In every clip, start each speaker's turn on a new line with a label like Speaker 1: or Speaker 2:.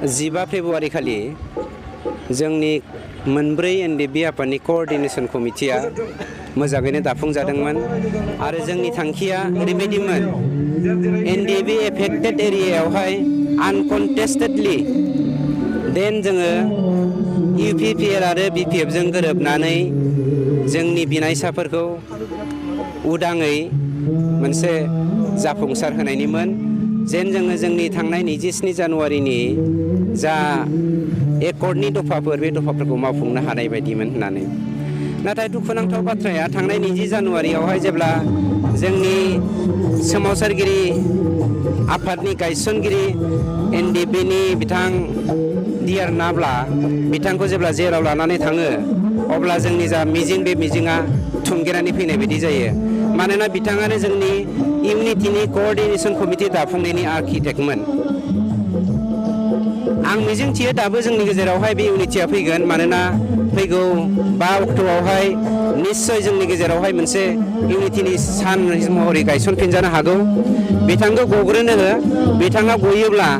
Speaker 1: 15 फेब्रुवारि खालि जोंनि मोनब्रै एनडिएफबि आफादनि कोअर्डिनेशन कमिटिया मोजाङैनो दाफुंजादोंमोन आरो जोंनि थांखिया ओरैबायदिमोन एनडिएफबि एफेक्टेड एरियायावहाय आनकन्टेस्टेडलि देन जोङो इउपिपिएल आरो बिपिएफजों गोरोबनानै जोंनि बिनायसाफोरखौ उदाङै मोनसे जाफुंसार होनायनिमोन जेन जोङो जोंनि थांनाय 27 जानुवारिनि जा एकर्डनि दफाफोर बे दफाफोरखौ मावफुंनो हानाय बायदिमोन होननानै नाथाय दुखुनांथाव बाथ्राया थांनाय 20 जानुवारियावहाय जेब्ला जोंनि सोमावसारगिरि आफादनि गायसनगिरि एनडिएफबिनि बिथां डिआर नाब्ला बिथांखौ जेब्ला जेराव लानानै थाङो अब्ला जोंनि जा मिजिं बे मिजिङा थुंगेनानै फैनाय बायदि जायो मानोना बिथाङानो जोंनि इउनिटिनि कोअर्डिनेशन कमिटि दाफुंनायनि आर्किटेक्टमोन आं मिजिंथियो दाबो जोंनि गेजेरावहाय बे इउनिटिया फैगोन मानोना फैगौ 5 अक्ट'आवहाय निश्चय जोंनि गेजेरावहाय मोनसे इउनिटिनि सान महरै गायसनफिनजानो हागौ बिथांखौ गग्रोनो हो बिथाङा गयोब्ला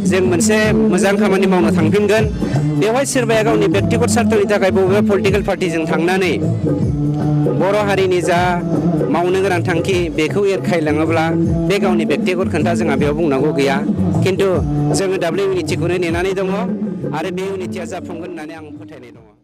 Speaker 1: जों मोनसे मोजां खामानि मावनो थांफिनगोन बेवहाय सोरबाया गावनि बेक्तिगत स्वार्थनि थाखाय बबेबा पलिटिकेल पार्टिजों थांनानै बर' हारिनि जा मावनो गोनां थांखि बेखौ एरखायलाङोब्ला बे गावनि बेक्तिगत खोथा जोंहा बेयाव बुंनांगौ गैया खिन्थु जोङो दाबो इउनिटिखौनो नेनानै दङ आरो बे इउनिटिया जाफुंगोन होननानै आं फोथायनाय दङ।